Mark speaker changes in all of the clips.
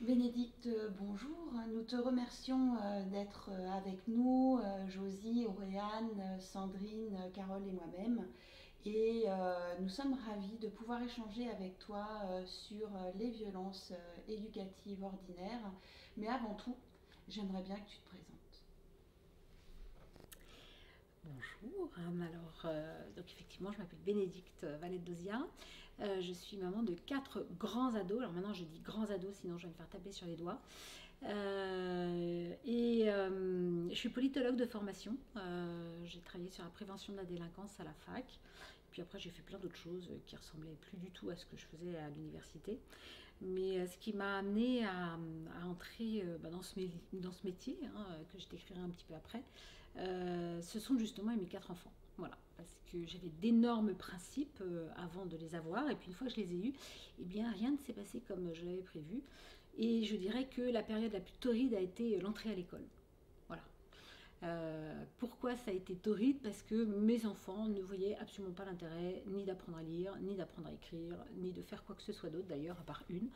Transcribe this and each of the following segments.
Speaker 1: Bénédicte, bonjour. Nous te remercions d'être avec nous, Josie, Auréane, Sandrine, Carole et moi-même. Et nous sommes ravis de pouvoir échanger avec toi sur les violences éducatives ordinaires. Mais avant tout, j'aimerais bien que tu te présentes.
Speaker 2: Bonjour, donc effectivement je m'appelle Bénédicte Valette-Dozia. Je suis maman de 4 grands ados. Alors maintenant je dis grands ados sinon je vais me faire taper sur les doigts. Je suis politologue de formation. J'ai travaillé sur la prévention de la délinquance à la fac. Puis après j'ai fait plein d'autres choses qui ressemblaient plus du tout à ce que je faisais à l'université. Mais ce qui m'a amené à entrer dans ce métier, hein, que je décrirai un petit peu après, ce sont justement mes 4 enfants. Voilà, parce que j'avais d'énormes principes avant de les avoir, et puis une fois que je les ai eus, eh bien rien ne s'est passé comme je l'avais prévu. Et je dirais que la période la plus torride a été l'entrée à l'école. Voilà. Pourquoi ça a été torride? Parce que mes enfants ne voyaient absolument pas l'intérêt ni d'apprendre à lire, ni d'apprendre à écrire, ni de faire quoi que ce soit d'autre d'ailleurs, à part une.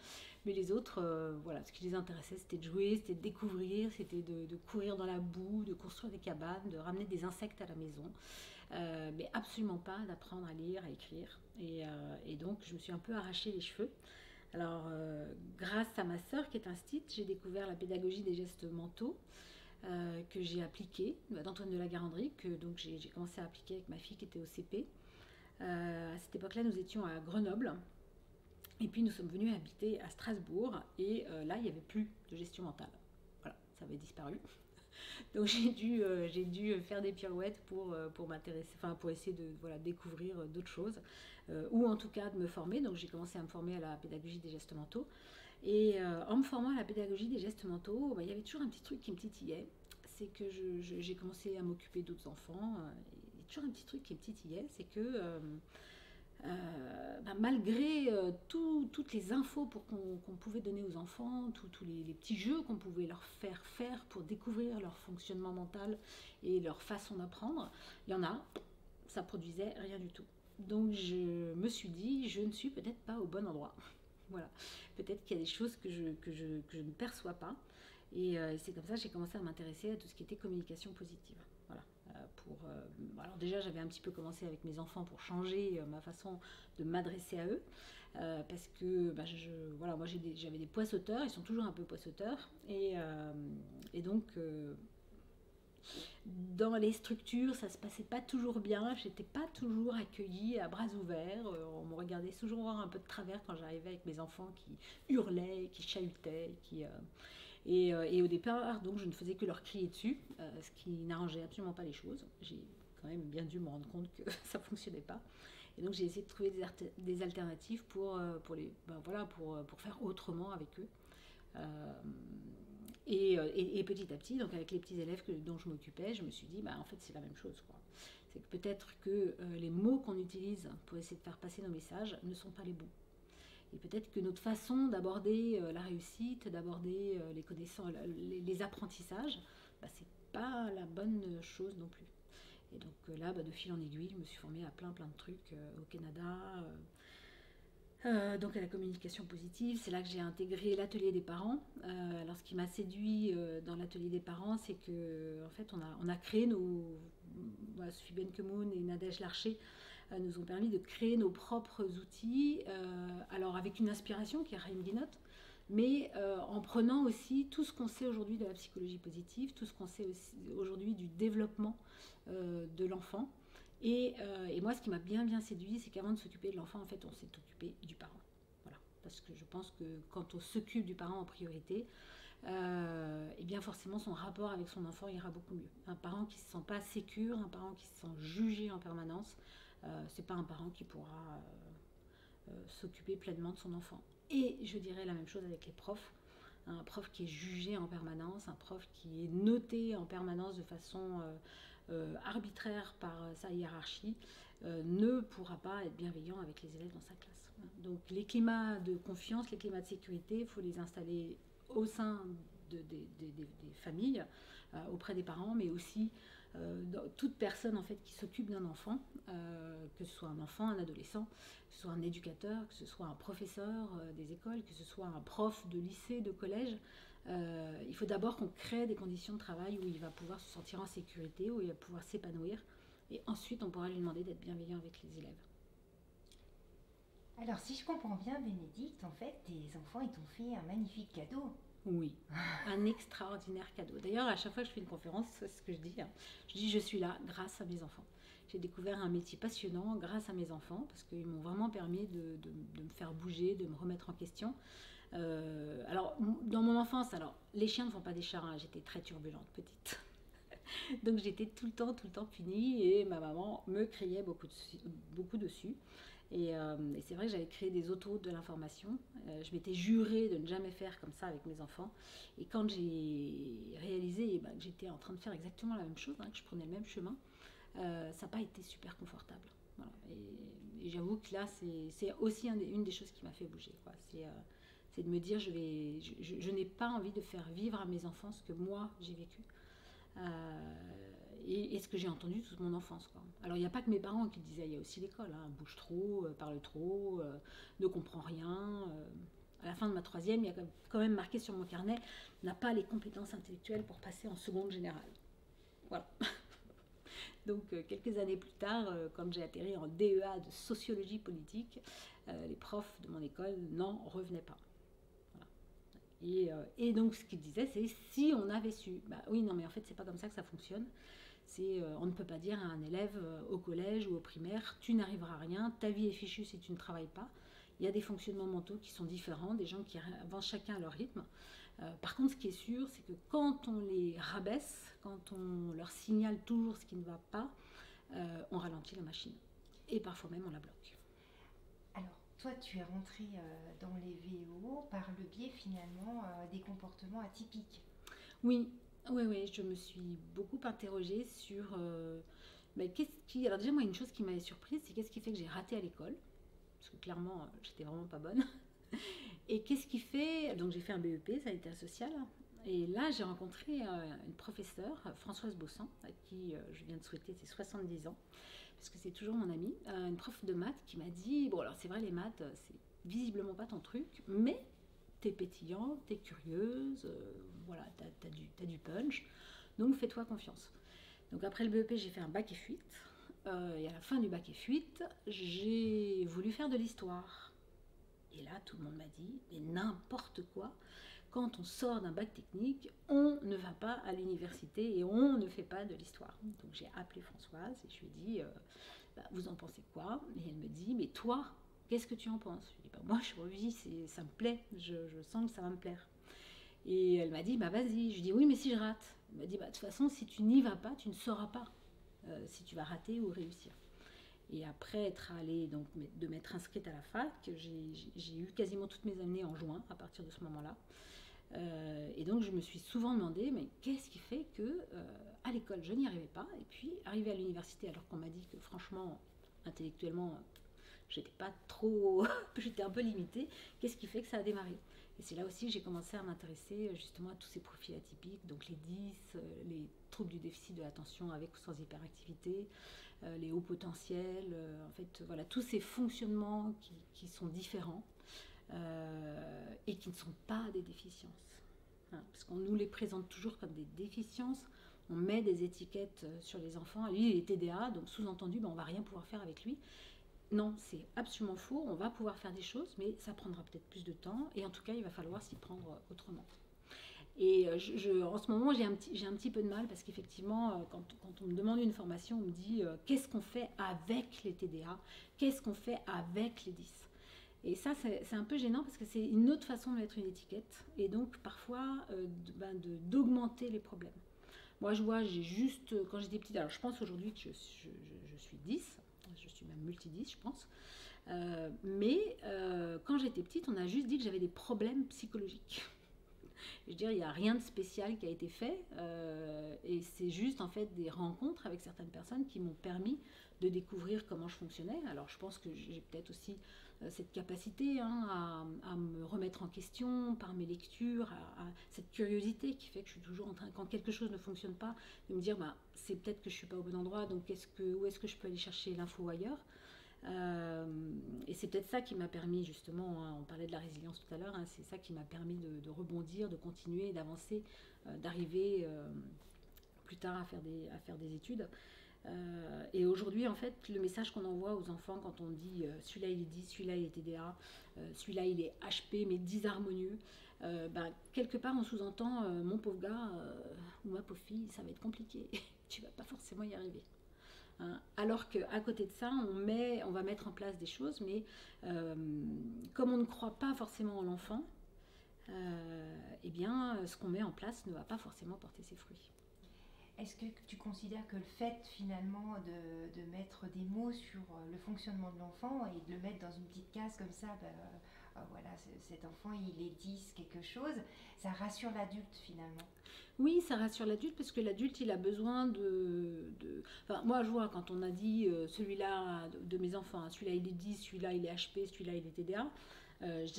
Speaker 2: Mais les autres, voilà, ce qui les intéressait, c'était de jouer, c'était de découvrir, c'était de courir dans la boue, de construire des cabanes, de ramener des insectes à la maison, mais absolument pas d'apprendre à lire, à écrire. Et donc, je me suis un peu arraché les cheveux. Alors, grâce à ma sœur qui est instite, j'ai découvert la pédagogie des gestes mentaux que j'ai appliqué, d'Antoine de la Garandrie, que donc j'ai commencé à appliquer avec ma fille qui était au CP. À cette époque-là, nous étions à Grenoble. Et puis nous sommes venus habiter à Strasbourg. Et là, il n'y avait plus de gestion mentale. Voilà, ça avait disparu. Donc j'ai dû faire des pirouettes pour m'intéresser, enfin pour essayer de voilà, découvrir d'autres choses, ou en tout cas de me former. Donc j'ai commencé à me former à la pédagogie des gestes mentaux. Et en me formant à la pédagogie des gestes mentaux, bah, il y avait toujours un petit truc qui me titillait. C'est que j'ai commencé à m'occuper d'autres enfants. Il y a toujours un petit truc qui me titillait, c'est que bah, malgré toutes les infos qu'on pouvait donner aux enfants, tous les petits jeux qu'on pouvait leur faire faire pour découvrir leur fonctionnement mental et leur façon d'apprendre, il y en a, ça produisait rien du tout. Donc je me suis dit, je ne suis peut-être pas au bon endroit. Voilà. Peut-être qu'il y a des choses que je ne perçois pas. Et c'est comme ça que j'ai commencé à m'intéresser à tout ce qui était communication positive. Voilà. Alors déjà, j'avais un petit peu commencé avec mes enfants pour changer ma façon de m'adresser à eux. Parce que bah, voilà, moi j'avais des poissoteurs, ils sont toujours un peu poissoteurs. Et donc, dans les structures, ça se passait pas toujours bien. J'étais pas toujours accueillie à bras ouverts. On me regardait toujours un peu de travers quand j'arrivais avec mes enfants qui hurlaient, qui chahutaient, et au départ, donc, je ne faisais que leur crier dessus, ce qui n'arrangeait absolument pas les choses. J'ai quand même bien dû me rendre compte que ça fonctionnait pas. Et donc j'ai essayé de trouver des alternatives pour faire autrement avec eux. Euh, et petit à petit, donc avec les petits élèves dont je m'occupais, je me suis dit, bah, en fait, c'est la même chose, quoi. C'est que peut-être que les mots qu'on utilise pour essayer de faire passer nos messages ne sont pas les bons. Et peut-être que notre façon d'aborder la réussite, d'aborder les connaissances, les apprentissages, bah, c'est pas la bonne chose non plus. Et donc là, bah, de fil en aiguille, je me suis formée à plein de trucs au Canada, donc à la communication positive. C'est là que j'ai intégré l'atelier des parents. Alors ce qui m'a séduit dans l'atelier des parents, c'est que en fait on a créé voilà, Sophie Benkemoun et Nadège Larcher nous ont permis de créer nos propres outils. Alors avec une inspiration qui est Raïm Guinot, mais en prenant aussi tout ce qu'on sait aujourd'hui de la psychologie positive, tout ce qu'on sait aujourd'hui du développement de l'enfant. Et moi, ce qui m'a bien séduit, c'est qu'avant de s'occuper de l'enfant, en fait, on s'est occupé du parent. Voilà. Parce que je pense que quand on s'occupe du parent en priorité, et bien forcément son rapport avec son enfant ira beaucoup mieux. Un parent qui ne se sent pas sécure, un parent qui se sent jugé en permanence, c'est pas un parent qui pourra s'occuper pleinement de son enfant. Et je dirais la même chose avec les profs. Un prof qui est jugé en permanence, un prof qui est noté en permanence de façon arbitraire par sa hiérarchie, ne pourra pas être bienveillant avec les élèves dans sa classe. Donc les climats de confiance, les climats de sécurité, il faut les installer au sein des familles, auprès des parents, mais aussi toute personne en fait qui s'occupe d'un enfant, que ce soit un enfant, un adolescent, que ce soit un éducateur, que ce soit un professeur des écoles, que ce soit un prof de lycée, de collège, il faut d'abord qu'on crée des conditions de travail où il va pouvoir se sentir en sécurité, où il va pouvoir s'épanouir, et ensuite on pourra lui demander d'être bienveillant avec les élèves.
Speaker 3: Alors, si je comprends bien, Bénédicte, en fait, tes enfants, ils t'ont fait un magnifique cadeau.
Speaker 2: Oui, un extraordinaire cadeau. D'ailleurs, à chaque fois que je fais une conférence, c'est ce que je dis. Je dis, je suis là grâce à mes enfants. J'ai découvert un métier passionnant grâce à mes enfants, parce qu'ils m'ont vraiment permis de me faire bouger, de me remettre en question. Alors, dans mon enfance, alors, les chiens ne font pas des chats, hein, j'étais très turbulente, petite. Donc j'étais tout le temps punie et ma maman me criait beaucoup dessus. Et c'est vrai que j'avais créé des autos de l'information. Je m'étais jurée de ne jamais faire comme ça avec mes enfants. Et quand j'ai réalisé que j'étais en train de faire exactement la même chose, hein, que je prenais le même chemin, ça n'a pas été super confortable. Voilà. Et j'avoue que là, c'est aussi une des choses qui m'a fait bouger, quoi. C'est de me dire, je n'ai pas envie de faire vivre à mes enfants ce que moi j'ai vécu. Et ce que j'ai entendu toute mon enfance, quoi. Alors il n'y a pas que mes parents qui le disaient, il y a aussi l'école, hein, bouge trop, parle trop, ne comprend rien. À la fin de ma troisième, il y a quand même marqué sur mon carnet, n'a pas les compétences intellectuelles pour passer en seconde générale. Voilà. Donc quelques années plus tard, quand j'ai atterri en DEA de sociologie politique, les profs de mon école n'en revenaient pas. Et donc ce qu'il disait, c'est si on avait su. Bah oui, non, mais en fait, c'est pas comme ça que ça fonctionne. On ne peut pas dire à un élève au collège ou au primaire, tu n'arriveras à rien, ta vie est fichue si tu ne travailles pas. Il y a des fonctionnements mentaux qui sont différents, des gens qui avancent chacun à leur rythme. Par contre, ce qui est sûr, c'est que quand on les rabaisse, quand on leur signale toujours ce qui ne va pas, on ralentit la machine. Et parfois même, on la bloque.
Speaker 3: Alors, toi, tu es rentrée dans les VO par le biais finalement des comportements atypiques.
Speaker 2: Oui, oui, je me suis beaucoup interrogée sur qu'est-ce qui. Alors déjà, moi, une chose qui m'avait surprise, c'est qu'est-ce qui fait que j'ai raté à l'école, parce que clairement, j'étais vraiment pas bonne. Et qu'est-ce qui fait. Donc, j'ai fait un BEP, ça a été un social. Et là, j'ai rencontré une professeure, Françoise Bossan, à qui je viens de souhaiter ses 70 ans, parce que c'est toujours mon amie, une prof de maths qui m'a dit, bon, alors c'est vrai, les maths, c'est visiblement pas ton truc, mais t'es pétillante, t'es curieuse, voilà, t'as du punch, donc fais-toi confiance. Donc après le BEP, j'ai fait un bac F8, et à la fin du bac F8, j'ai voulu faire de l'histoire. Et là, tout le monde m'a dit, mais n'importe quoi, quand on sort d'un bac technique, on ne va pas à l'université et on ne fait pas de l'histoire. Donc j'ai appelé Françoise et je lui ai dit, vous en pensez quoi? Et elle me dit, mais toi, qu'est-ce que tu en penses? Je lui ai dit, moi je revis, ça me plaît, je sens que ça va me plaire. Et elle m'a dit, vas-y. Je lui ai dit, oui, mais si je rate? Elle m'a dit, de toute façon, si tu n'y vas pas, tu ne sauras pas si tu vas rater ou réussir. Et après être allée, donc, de m'être inscrite à la fac, j'ai eu quasiment toutes mes années en juin à partir de ce moment-là. Et donc je me suis souvent demandé, mais qu'est-ce qui fait que à l'école je n'y arrivais pas, et puis arrivé à l'université alors qu'on m'a dit que franchement, intellectuellement, j'étais pas trop, j'étais un peu limitée, qu'est-ce qui fait que ça a démarré? Et c'est là aussi que j'ai commencé à m'intéresser justement à tous ces profils atypiques, donc les 10, les troubles du déficit de l'attention avec ou sans hyperactivité, les hauts potentiels, en fait voilà, tous ces fonctionnements qui sont différents. Et qui ne sont pas des déficiences. Hein, parce qu'on nous les présente toujours comme des déficiences, on met des étiquettes sur les enfants, lui il est TDA, donc sous-entendu, on ne va rien pouvoir faire avec lui. Non, c'est absolument faux, on va pouvoir faire des choses, mais ça prendra peut-être plus de temps, et en tout cas, il va falloir s'y prendre autrement. Et en ce moment, j'ai un petit peu de mal, parce qu'effectivement, quand on me demande une formation, on me dit qu'est-ce qu'on fait avec les TDA, qu'est-ce qu'on fait avec les 10. Et ça, c'est un peu gênant parce que c'est une autre façon de mettre une étiquette et donc parfois d'augmenter les problèmes. Moi, je vois, j'ai juste, quand j'étais petite, alors je pense aujourd'hui que je suis 10, je suis même multi-10, je pense. Mais quand j'étais petite, on a juste dit que j'avais des problèmes psychologiques. Je veux dire, il n'y a rien de spécial qui a été fait, et c'est juste en fait des rencontres avec certaines personnes qui m'ont permis de découvrir comment je fonctionnais. Alors je pense que j'ai peut-être aussi cette capacité à me remettre en question par mes lectures, à cette curiosité qui fait que je suis toujours en train, quand quelque chose ne fonctionne pas, de me dire bah, c'est peut-être que je ne suis pas au bon endroit, donc où est-ce que je peux aller chercher l'info ailleurs. Et c'est peut-être ça qui m'a permis justement, on parlait de la résilience tout à l'heure, c'est ça qui m'a permis de rebondir, de continuer, d'avancer, d'arriver plus tard à faire des études. Et aujourd'hui, en fait, le message qu'on envoie aux enfants quand on dit celui-là il est 10, celui-là il est TDA, celui-là il est HP mais disharmonieux, quelque part on sous-entend mon pauvre gars ou ma pauvre fille, ça va être compliqué, tu vas pas forcément y arriver. Alors qu'à côté de ça, on va mettre en place des choses, mais comme on ne croit pas forcément en l'enfant, eh bien, ce qu'on met en place ne va pas forcément porter ses fruits.
Speaker 3: Est-ce que tu considères que le fait finalement de mettre des mots sur le fonctionnement de l'enfant et de le mettre dans une petite case comme ça, voilà, cet enfant il est 10 quelque chose, ça rassure l'adulte finalement?
Speaker 2: Oui, ça rassure l'adulte parce que l'adulte il a besoin Enfin, moi je vois quand on a dit celui-là de mes enfants, celui-là il est 10, celui-là il est HP, celui-là il est TDA,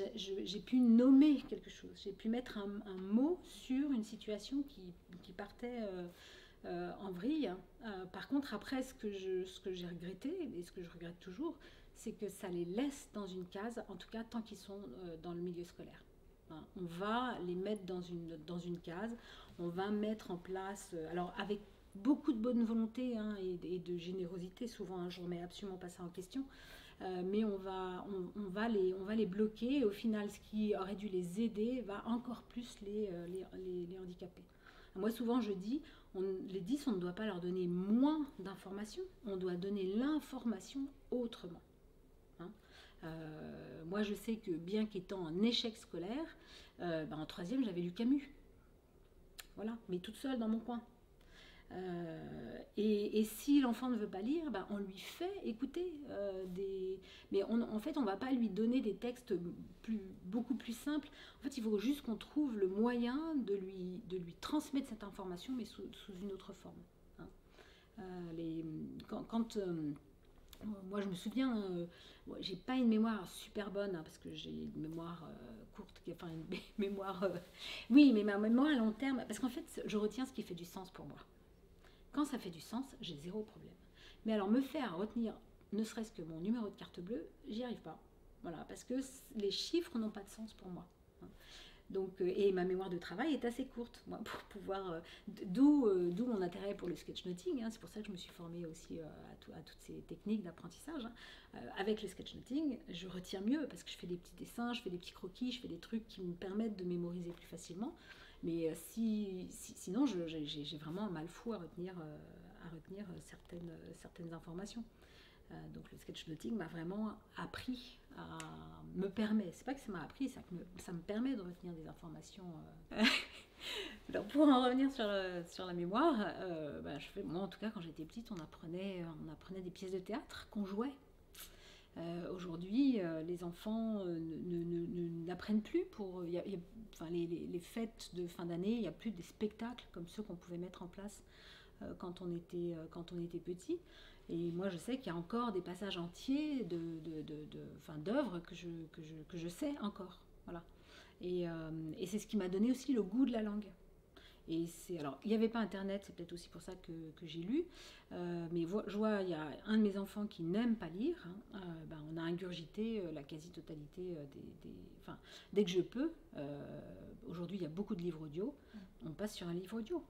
Speaker 2: j'ai pu nommer quelque chose, j'ai pu mettre un mot sur une situation qui partait en vrille. Par contre, après, ce que j'ai regretté, et ce que je regrette toujours, c'est que ça les laisse dans une case, en tout cas tant qu'ils sont dans le milieu scolaire. On va les mettre dans une case, on va mettre en place, alors avec beaucoup de bonne volonté et de générosité, souvent je ne remets absolument pas ça en question, mais on va les bloquer, et au final, ce qui aurait dû les aider va encore plus les handicaper. Moi, souvent, je dis, les 10, on ne doit pas leur donner moins d'informations, on doit donner l'information autrement. Moi, je sais que bien qu'étant en échec scolaire, en troisième, j'avais lu Camus. Voilà, mais toute seule dans mon coin. Et si l'enfant ne veut pas lire, on lui fait écouter mais en fait on ne va pas lui donner des textes beaucoup plus simples. En fait il faut juste qu'on trouve le moyen de lui transmettre cette information, mais sous une autre forme. Moi je me souviens, j'ai pas une mémoire super bonne, parce que j'ai une mémoire courte, enfin une mémoire oui, mais ma mémoire à long terme, parce qu'en fait je retiens ce qui fait du sens pour moi. Quand ça fait du sens, j'ai zéro problème. Mais alors me faire retenir ne serait-ce que mon numéro de carte bleue, j'y arrive pas. Voilà, parce que les chiffres n'ont pas de sens pour moi. Donc, et ma mémoire de travail est assez courte, moi, pour pouvoir. D'où mon intérêt pour le sketchnoting. C'est pour ça que je me suis formée aussi à toutes ces techniques d'apprentissage. Avec le sketchnoting, je retiens mieux parce que je fais des petits dessins, je fais des petits croquis, je fais des trucs qui me permettent de mémoriser plus facilement. Mais sinon, j'ai vraiment un mal fou à retenir certaines informations. Donc le sketchnoting m'a vraiment appris c'est pas que ça m'a appris, c'est que ça me permet de retenir des informations. Alors pour en revenir sur la mémoire, moi en tout cas quand j'étais petite, on apprenait des pièces de théâtre qu'on jouait. Aujourd'hui, les enfants n'apprennent plus les fêtes de fin d'année, il n'y a plus des spectacles comme ceux qu'on pouvait mettre en place quand on était petit. Et moi, je sais qu'il y a encore des passages entiers d'œuvres que je sais encore. Voilà. Et c'est ce qui m'a donné aussi le goût de la langue. Alors, il n'y avait pas Internet, c'est peut-être aussi pour ça que j'ai lu. Mais je vois, il y a un de mes enfants qui n'aime pas lire. On a ingurgité la quasi-totalité dès que je peux. Aujourd'hui, il y a beaucoup de livres audio. On passe sur un livre audio.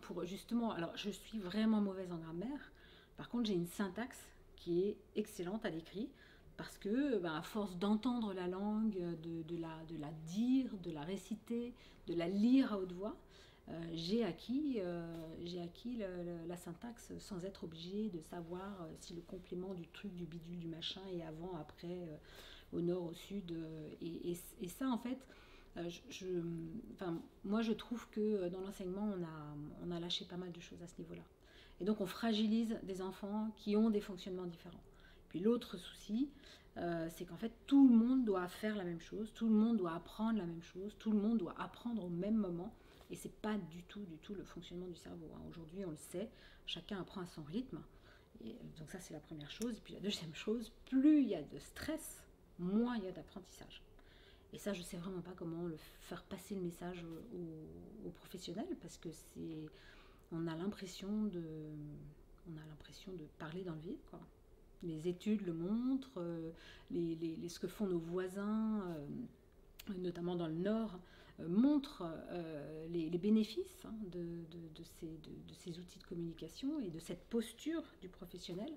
Speaker 2: Pour justement, alors je suis vraiment mauvaise en grammaire. Par contre, j'ai une syntaxe qui est excellente à l'écrit. Parce que, à force d'entendre la langue, de la dire, de la réciter, de la lire à haute voix, j'ai acquis la syntaxe sans être obligée de savoir si le complément du truc, du bidule, du machin est avant, après, au nord, au sud. Et ça, en fait, moi, je trouve que dans l'enseignement, on a lâché pas mal de choses à ce niveau-là. Et donc, on fragilise des enfants qui ont des fonctionnements différents. Puis l'autre souci, c'est qu'en fait tout le monde doit faire la même chose, tout le monde doit apprendre la même chose, tout le monde doit apprendre au même moment. Et c'est pas du tout le fonctionnement du cerveau. Aujourd'hui, on le sait, chacun apprend à son rythme. Et donc ça, c'est la première chose. Et puis la deuxième chose, plus il y a de stress, moins il y a d'apprentissage. Et ça, je sais vraiment pas comment faire passer le message aux professionnels, parce que on a l'impression de parler dans le vide, quoi. Les études le montrent, ce que font nos voisins, notamment dans le Nord, montrent les bénéfices de ces outils de communication et de cette posture du professionnel.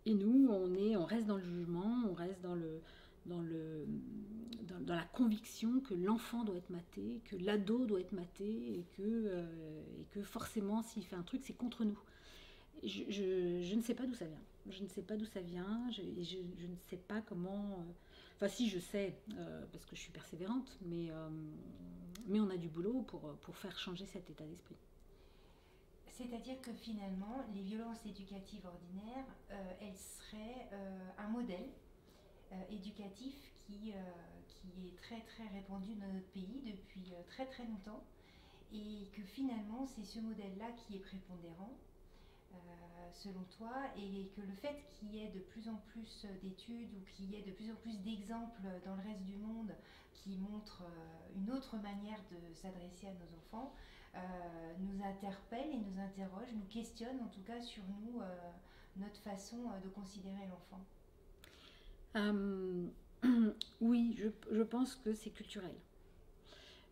Speaker 2: Et nous, on reste dans le jugement, on reste dans la conviction que l'enfant doit être maté, que l'ado doit être maté, et que forcément, s'il fait un truc, c'est contre nous. Je ne sais pas d'où ça vient. Je ne sais pas d'où ça vient. Je ne sais pas comment. Enfin, si, je sais, parce que je suis persévérante, mais on a du boulot pour faire changer cet état d'esprit.
Speaker 3: C'est-à-dire que finalement, les violences éducatives ordinaires, elles seraient un modèle éducatif qui est très très répandu dans notre pays depuis très très longtemps, et que finalement, c'est ce modèle-là qui est prépondérant. Selon toi, et que le fait qu'il y ait de plus en plus d'études ou qu'il y ait de plus en plus d'exemples dans le reste du monde qui montrent une autre manière de s'adresser à nos enfants nous interpelle et nous interroge, nous questionne en tout cas sur notre façon de considérer l'enfant.
Speaker 2: Oui, je pense que c'est culturel.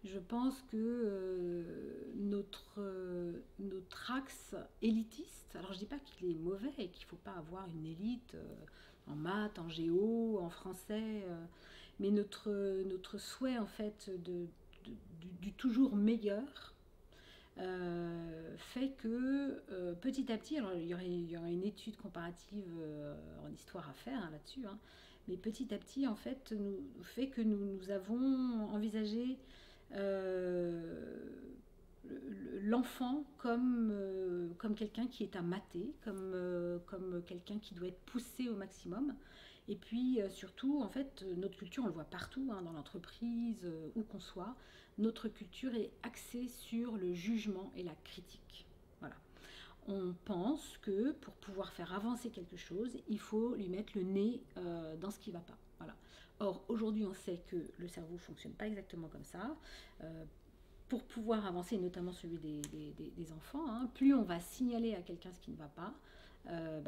Speaker 2: Je pense que notre axe élitiste, alors je ne dis pas qu'il est mauvais et qu'il ne faut pas avoir une élite en maths, en géo, en français, mais notre souhait en fait du toujours meilleur fait que petit à petit, alors il y aurait une étude comparative en histoire à faire là-dessus, mais petit à petit en fait fait que nous avons envisagé l'enfant comme quelqu'un qui est à mater, comme quelqu'un qui doit être poussé au maximum. Et puis surtout, en fait, notre culture, on le voit partout, dans l'entreprise, où qu'on soit, notre culture est axée sur le jugement et la critique. Voilà. On pense que pour pouvoir faire avancer quelque chose, il faut lui mettre le nez dans ce qui ne va pas. Voilà. Or, aujourd'hui, on sait que le cerveau ne fonctionne pas exactement comme ça. Pour pouvoir avancer, notamment celui des enfants, plus on va signaler à quelqu'un ce qui ne va pas,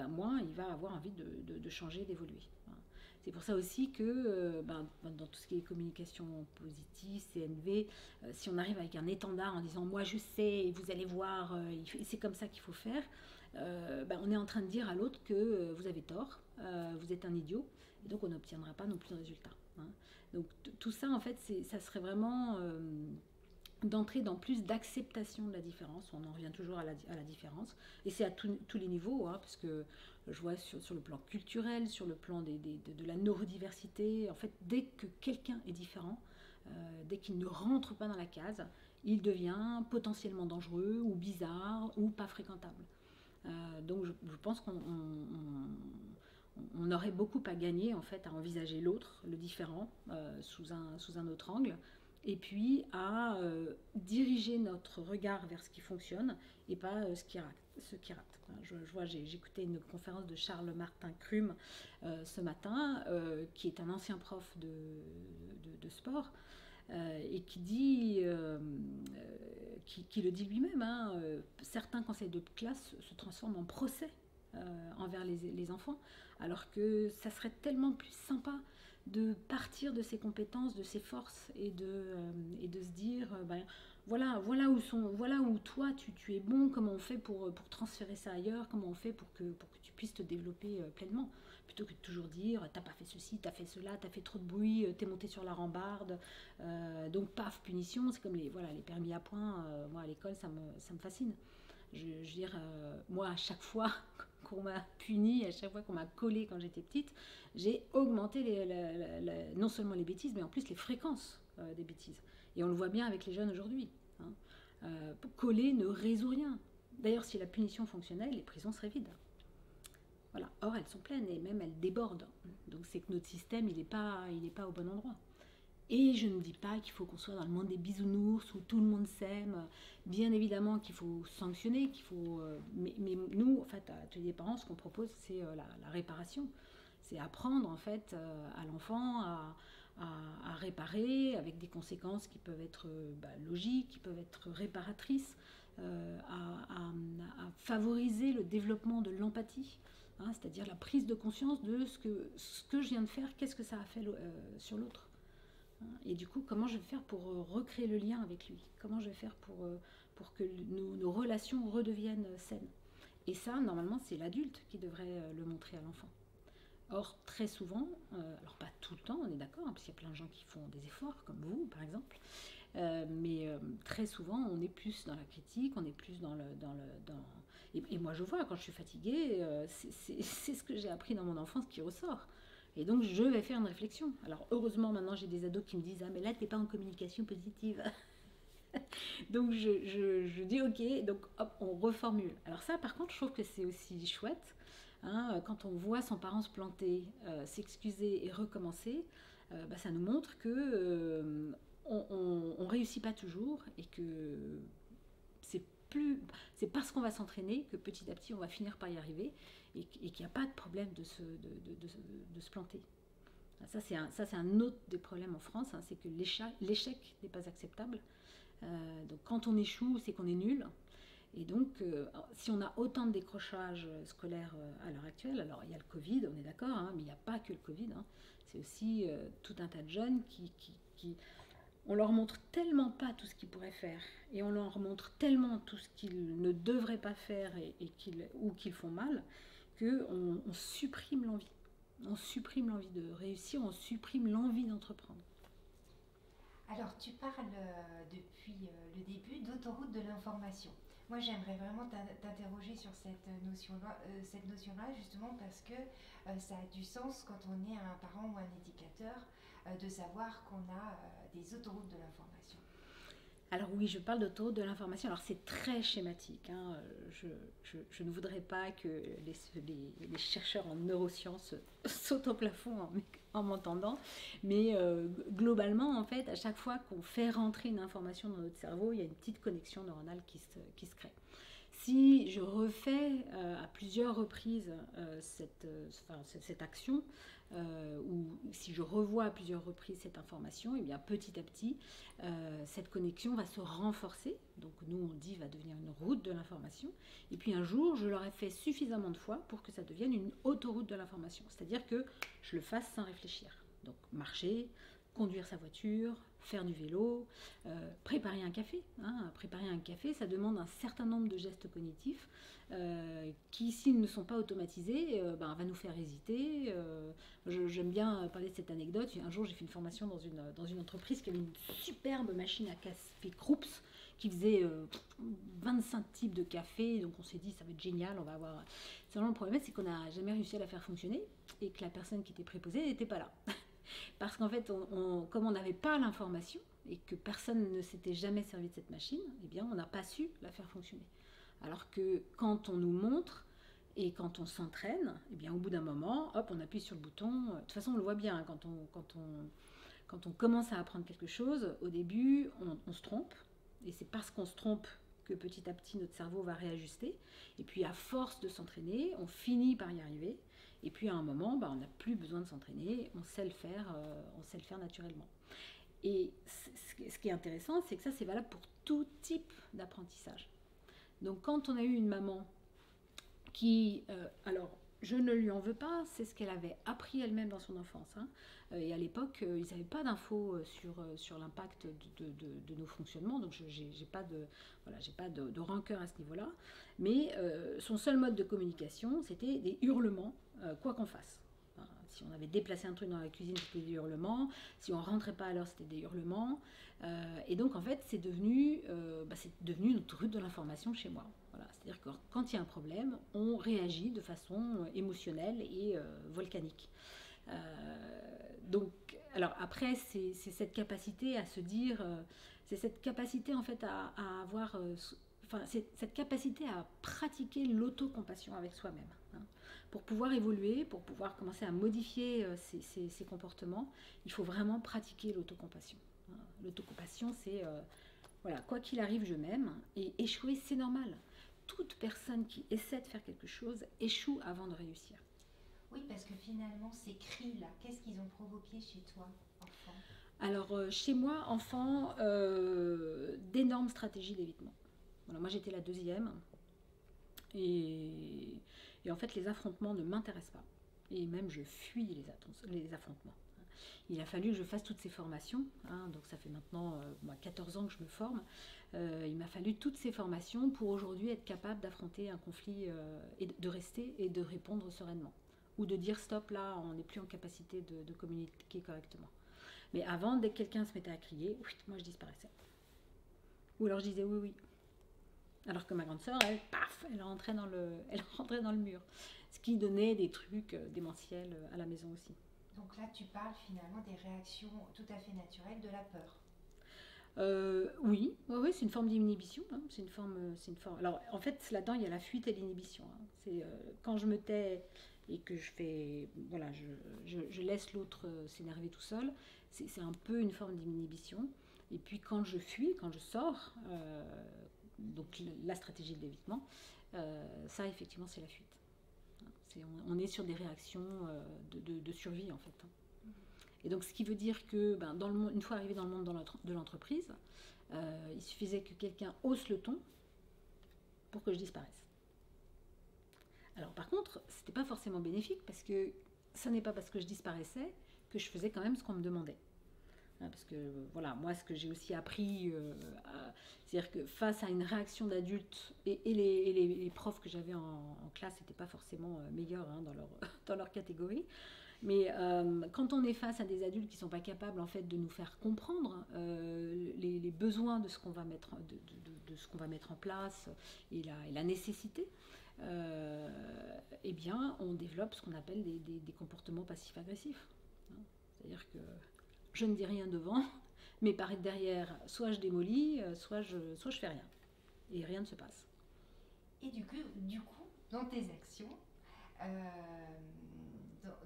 Speaker 2: moins il va avoir envie de changer, d'évoluer. C'est pour ça aussi que dans tout ce qui est communication positive, CNV, si on arrive avec un étendard en disant « moi je sais, vous allez voir, c'est comme ça qu'il faut faire », on est en train de dire à l'autre que vous avez tort, vous êtes un idiot, et donc on n'obtiendra pas non plus de résultat. Donc tout ça, en fait, ça serait vraiment d'entrer dans plus d'acceptation de la différence. On en revient toujours à la différence, et c'est à tous les niveaux, parce que je vois sur le plan culturel, sur le plan de la neurodiversité, en fait, dès que quelqu'un est différent, dès qu'il ne rentre pas dans la case, il devient potentiellement dangereux ou bizarre ou pas fréquentable. Donc je pense qu'on aurait beaucoup à gagner en fait à envisager l'autre, le différent, sous un autre angle, et puis à diriger notre regard vers ce qui fonctionne et pas ce qui rate. J'ai écouté une conférence de Charles Martin Crum ce matin, qui est un ancien prof de sport, et qui dit, qui le dit lui-même, certains conseils de classe se transforment en procès envers les enfants, alors que ça serait tellement plus sympa de partir de ses compétences, de ses forces, et de se dire voilà où toi tu es bon, comment on fait pour transférer ça ailleurs, comment on fait pour que tu puisses te développer pleinement, plutôt que de toujours dire t'as pas fait ceci, t'as fait cela, t'as fait trop de bruit, t'es monté sur la rambarde, donc paf, punition. C'est comme les permis à points. Moi à l'école ça me fascine. Je veux dire, moi à chaque fois qu'on m'a puni, à chaque fois qu'on m'a collé quand j'étais petite, j'ai augmenté non seulement les bêtises, mais en plus les fréquences des bêtises. Et on le voit bien avec les jeunes aujourd'hui. Coller ne résout rien. D'ailleurs, si la punition fonctionnait, les prisons seraient vides. Voilà. Or, elles sont pleines et même elles débordent. Donc, c'est que notre système, il n'est pas au bon endroit. Et je ne dis pas qu'il faut qu'on soit dans le monde des bisounours où tout le monde s'aime. Bien évidemment qu'il faut sanctionner, mais nous, en fait, à Atelier des parents, ce qu'on propose, c'est la réparation. C'est apprendre, en fait, à l'enfant à réparer avec des conséquences qui peuvent être logiques, qui peuvent être réparatrices, à favoriser le développement de l'empathie, hein, c'est-à-dire la prise de conscience de ce que je viens de faire, qu'est-ce que ça a fait sur l'autre. Et du coup, comment je vais faire pour recréer le lien avec lui? Comment je vais faire pour que nos relations redeviennent saines? Et ça, normalement, c'est l'adulte qui devrait le montrer à l'enfant. Or, très souvent, alors pas tout le temps, on est d'accord, hein, parce qu'il y a plein de gens qui font des efforts, comme vous, par exemple, mais très souvent, on est plus dans la critique, on est plus dans le... Et moi, je vois, quand je suis fatiguée, c'est ce que j'ai appris dans mon enfance qui ressort. Et donc, je vais faire une réflexion. Alors, heureusement, maintenant, j'ai des ados qui me disent « Ah, mais là, t'es pas en communication positive. » Donc, je dis « Ok », donc hop, on reformule. Alors ça, par contre, je trouve que c'est aussi chouette. Hein, quand on voit son parent se planter, s'excuser et recommencer, ça nous montre que on réussit pas toujours et que c'est parce qu'on va s'entraîner que petit à petit on va finir par y arriver et qu'il n'y a pas de problème de se planter. Ça c'est un autre des problèmes en France, hein, c'est que l'échec n'est pas acceptable. Donc quand on échoue, c'est qu'on est nul. Et donc, si on a autant de décrochage scolaire à l'heure actuelle, alors il y a le Covid, on est d'accord, hein, mais il n'y a pas que le Covid, hein, c'est aussi tout un tas de jeunes qui on leur montre tellement pas tout ce qu'ils pourraient faire, et on leur montre tellement tout ce qu'ils ne devraient pas faire ou qu'ils font mal, qu'on supprime l'envie. On supprime l'envie de réussir, on supprime l'envie d'entreprendre.
Speaker 3: Alors, tu parles depuis le début d'autoroute de l'information. Moi, j'aimerais vraiment t'interroger sur cette notion-là, justement parce que ça a du sens quand on est un parent ou un éducateur de savoir qu'on a des autoroutes de l'information.
Speaker 2: Alors oui, je parle d'autoroute de l'information. Alors c'est très schématique, hein. Je ne voudrais pas que les chercheurs en neurosciences sautent au plafond en m'entendant, mais globalement, en fait, à chaque fois qu'on fait rentrer une information dans notre cerveau, il y a une petite connexion neuronale qui se crée. Si je refais à plusieurs reprises cette action, ou si je revois à plusieurs reprises cette information, et bien petit à petit, cette connexion va se renforcer. Donc nous, on dit, va devenir une route de l'information. Et puis un jour, je l'aurai fait suffisamment de fois pour que ça devienne une autoroute de l'information. C'est-à-dire que je le fasse sans réfléchir. Donc marcher, conduire sa voiture, faire du vélo, préparer un café. Hein. Préparer un café, ça demande un certain nombre de gestes cognitifs qui, s'ils ne sont pas automatisés, va nous faire hésiter. J'aime bien parler de cette anecdote. Un jour, j'ai fait une formation dans une entreprise qui avait une superbe machine à café Krups qui faisait 25 types de café. Donc on s'est dit, ça va être génial, on va avoir... Seulement le problème, c'est qu'on n'a jamais réussi à la faire fonctionner et que la personne qui était préposée n'était pas là. Parce qu'en fait, comme on n'avait pas l'information et que personne ne s'était jamais servi de cette machine, eh bien, on n'a pas su la faire fonctionner. Alors que quand on nous montre et quand on s'entraîne, eh bien, au bout d'un moment, hop, on appuie sur le bouton. De toute façon, on le voit bien, hein, quand on commence à apprendre quelque chose, au début, on se trompe. Et c'est parce qu'on se trompe que petit à petit, notre cerveau va réajuster. Et puis, à force de s'entraîner, on finit par y arriver. Et puis à un moment, on n'a plus besoin de s'entraîner, on sait le faire naturellement. Et ce qui est intéressant, c'est que ça, c'est valable pour tout type d'apprentissage. Donc quand on a eu une maman qui, alors je ne lui en veux pas, c'est ce qu'elle avait appris elle-même dans son enfance. Hein. Et à l'époque, ils n'avaient pas d'infos sur l'impact de nos fonctionnements, donc j'ai pas de rancœur à ce niveau-là. Mais son seul mode de communication, c'était des hurlements, quoi qu'on fasse. Hein, si on avait déplacé un truc dans la cuisine, c'était des hurlements. Si on rentrait pas à l'heure, c'était des hurlements. Et donc, en fait, c'est devenu notre route de l'information chez moi. Voilà. C'est-à-dire que quand il y a un problème, on réagit de façon émotionnelle et volcanique. Donc, alors après, c'est cette capacité à se dire, c'est cette capacité en fait à avoir c'est cette capacité à pratiquer l'autocompassion avec soi-même, hein. Pour pouvoir évoluer, pour pouvoir commencer à modifier ses comportements, il faut vraiment pratiquer l'autocompassion, hein. L'autocompassion, c'est voilà, quoi qu'il arrive, je m'aime, et échouer, c'est normal. Toute personne qui essaie de faire quelque chose échoue avant de réussir.
Speaker 3: Oui, parce que finalement, ces cris-là, qu'est-ce qu'ils ont provoqué chez toi, enfant?
Speaker 2: Alors, chez moi, enfant, d'énormes stratégies d'évitement. Voilà, moi, j'étais la deuxième, et en fait, les affrontements ne m'intéressent pas. Et même, je fuis les affrontements. Il a fallu que je fasse toutes ces formations, hein, donc ça fait maintenant 14 ans que je me forme. Il m'a fallu toutes ces formations pour aujourd'hui être capable d'affronter un conflit et de rester et de répondre sereinement. Ou de dire stop, là, on n'est plus en capacité de communiquer correctement. Mais avant, dès que quelqu'un se mettait à crier, moi je disparaissais. Ou alors je disais oui, oui. Alors que ma grande sœur, elle, paf, elle rentrait dans le mur. Ce qui donnait des trucs démentiels à la maison aussi.
Speaker 3: Donc là, tu parles finalement des réactions tout à fait naturelles de la peur.
Speaker 2: Oui, ouais, c'est une forme d'inhibition, hein. C'est une forme. Alors, en fait, là-dedans, il y a la fuite et l'inhibition, hein. C'est quand je me tais et que je fais, voilà, je laisse l'autre s'énerver tout seul. C'est un peu une forme d'inhibition. Et puis quand je fuis, quand je sors, donc la stratégie de l'évitement, ça effectivement, c'est la fuite. On est sur des réactions de survie en fait, hein. Et donc, ce qui veut dire que, une fois arrivé dans le monde de l'entreprise, il suffisait que quelqu'un hausse le ton pour que je disparaisse. Alors, par contre, c'était pas forcément bénéfique parce que ce n'est pas parce que je disparaissais que je faisais quand même ce qu'on me demandait. Parce que, voilà, moi, ce que j'ai aussi appris, c'est-à-dire que face à une réaction d'adulte, et les profs que j'avais en classe n'étaient pas forcément meilleurs, hein, dans leur catégorie. Mais quand on est face à des adultes qui ne sont pas capables en fait de nous faire comprendre les besoins de ce qu'on va mettre, de ce qu'on va mettre en place et la nécessité, eh bien, on développe ce qu'on appelle des comportements passifs-agressifs. C'est-à-dire que je ne dis rien devant, mais par derrière, soit je démolis, soit je fais rien. Et rien ne se passe.
Speaker 3: Et du coup dans tes actions,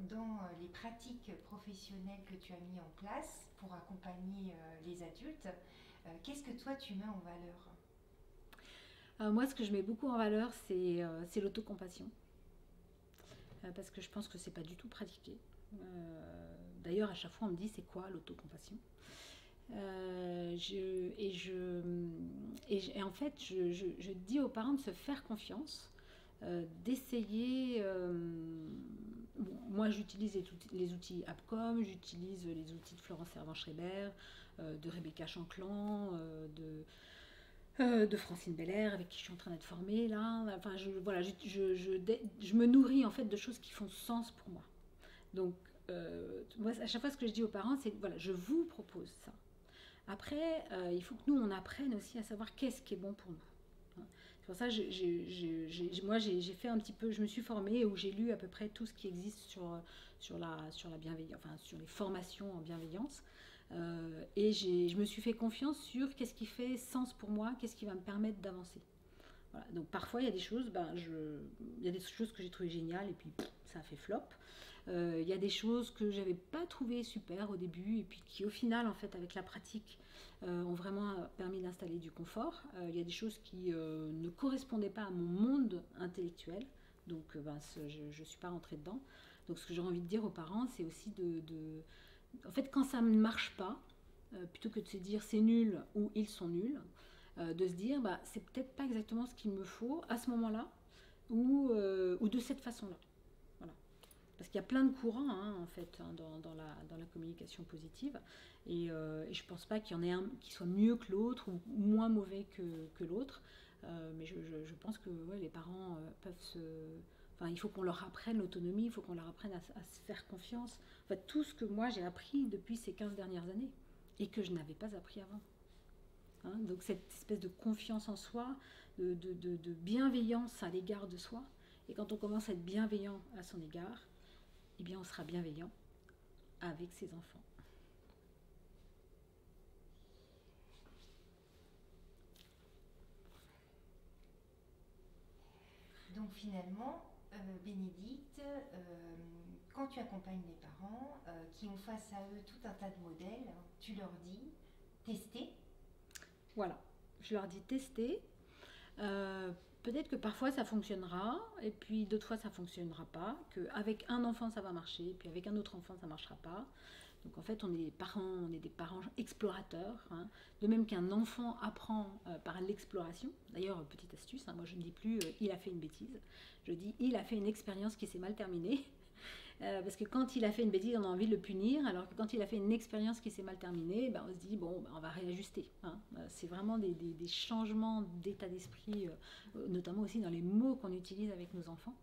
Speaker 3: dans les pratiques professionnelles que tu as mis en place pour accompagner les adultes, qu'est-ce que toi tu mets en valeur?
Speaker 2: Moi, ce que je mets beaucoup en valeur, c'est l'autocompassion. Parce que je pense que c'est pas du tout pratiqué. D'ailleurs, à chaque fois, on me dit c'est quoi l'autocompassion? Et en fait, je dis aux parents de se faire confiance, d'essayer. Moi, j'utilise les outils Appcom, j'utilise les outils de Florence Servan-Schreiber, de Rebecca Chanclan, de Francine Belair, avec qui je suis en train d'être formée là. Enfin, je me nourris en fait de choses qui font sens pour moi. Donc, moi, à chaque fois, ce que je dis aux parents, c'est voilà, je vous propose ça. Après, il faut que nous, on apprenne aussi à savoir qu'est-ce qui est bon pour nous. C'est pour ça que moi, j'ai fait un petit peu, je me suis formée où j'ai lu à peu près tout ce qui existe sur la bienveillance, enfin, sur les formations en bienveillance. Et je me suis fait confiance sur qu'est-ce qui fait sens pour moi, qu'est-ce qui va me permettre d'avancer. Voilà. Donc parfois, il y a des choses, il y a des choses que j'ai trouvées géniales et puis ça a fait flop. Il y a des choses que j'avais pas trouvées super au début et puis qui au final en fait avec la pratique ont vraiment permis d'installer du confort. Il y a des choses qui ne correspondaient pas à mon monde intellectuel, donc je suis pas rentrée dedans. Donc ce que j'ai envie de dire aux parents, c'est aussi en fait quand ça ne marche pas, plutôt que de se dire c'est nul ou ils sont nuls, de se dire c'est peut-être pas exactement ce qu'il me faut à ce moment-là ou de cette façon-là. Parce qu'il y a plein de courants en fait dans la communication positive et je ne pense pas qu'il y en ait un qui soit mieux que l'autre ou moins mauvais que l'autre, mais je pense que les parents peuvent il faut qu'on leur apprenne l'autonomie, il faut qu'on leur apprenne à se faire confiance. En fait, tout ce que moi j'ai appris depuis ces 15 dernières années et que je n'avais pas appris avant. Donc cette espèce de confiance en soi, de bienveillance à l'égard de soi, et quand on commence à être bienveillant à son égard, eh bien on sera bienveillant avec ses enfants.
Speaker 3: Donc finalement, Bénédicte, quand tu accompagnes les parents qui ont face à eux tout un tas de modèles, tu leur dis tester.
Speaker 2: Voilà, je leur dis tester. Peut-être que parfois ça fonctionnera, et puis d'autres fois ça fonctionnera pas, qu'avec un enfant ça va marcher, puis avec un autre enfant ça marchera pas. Donc en fait on est des parents explorateurs, hein. De même qu'un enfant apprend par l'exploration. D'ailleurs, petite astuce, hein, moi je ne dis plus il a fait une bêtise, je dis il a fait une expérience qui s'est mal terminée. Parce que quand il a fait une bêtise, on a envie de le punir, alors que quand il a fait une expérience qui s'est mal terminée, ben on se dit, bon, ben on va réajuster, hein. C'est vraiment des changements d'état d'esprit, notamment aussi dans les mots qu'on utilise avec nos enfants.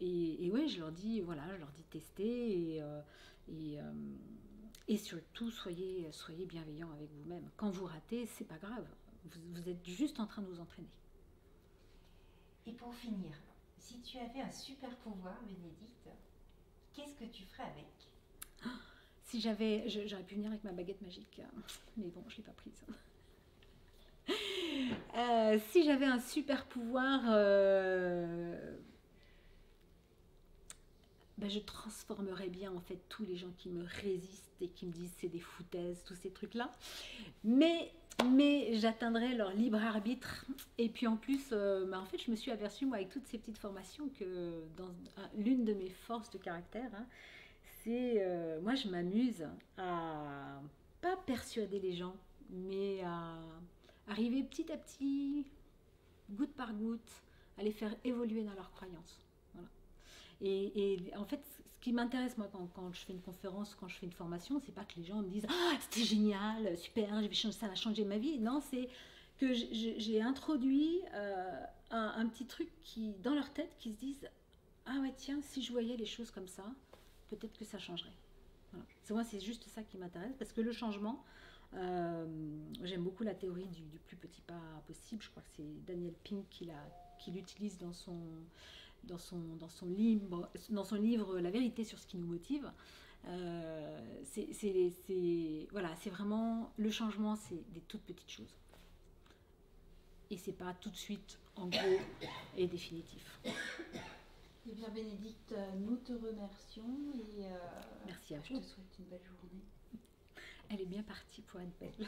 Speaker 2: Et ouais, je leur dis tester, et surtout soyez bienveillants avec vous-même. Quand vous ratez, c'est pas grave, vous êtes juste en train de vous entraîner.
Speaker 3: Et pour finir, si tu avais un super pouvoir, Bénédicte, qu'est-ce que tu ferais avec?
Speaker 2: Si j'aurais pu venir avec ma baguette magique, mais bon, je ne l'ai pas prise. Si j'avais un super pouvoir, je transformerais bien en fait tous les gens qui me résistent et qui me disent c'est des foutaises, tous ces trucs-là. Mais j'atteindrais leur libre arbitre. Et puis en plus, en fait, je me suis aperçue, moi, avec toutes ces petites formations, que dans l'une de mes forces de caractère, hein, c'est, moi, je m'amuse à pas persuader les gens, mais à arriver petit à petit, goutte par goutte, à les faire évoluer dans leurs croyances. Voilà. Et en fait, ce qui m'intéresse, moi, quand je fais une conférence, quand je fais une formation, c'est pas que les gens me disent « Ah, c'était génial, super, ça va changer ma vie ». Non, c'est que j'ai introduit un petit truc dans leur tête, qui se disent « Ah ouais, tiens, si je voyais les choses comme ça, peut-être que ça changerait ». Voilà. Moi, c'est juste ça qui m'intéresse, parce que le changement, j'aime beaucoup la théorie du plus petit pas possible. Je crois que c'est Daniel Pink qui l'utilise dans son livre La vérité sur ce qui nous motive. Voilà, c'est vraiment le changement, c'est des toutes petites choses. Et c'est pas tout de suite, en gros, et définitif.
Speaker 1: Eh bien, Bénédicte, nous te remercions et
Speaker 2: merci à vous.
Speaker 1: Je te souhaite une belle journée.
Speaker 2: Elle est bien partie pour être belle.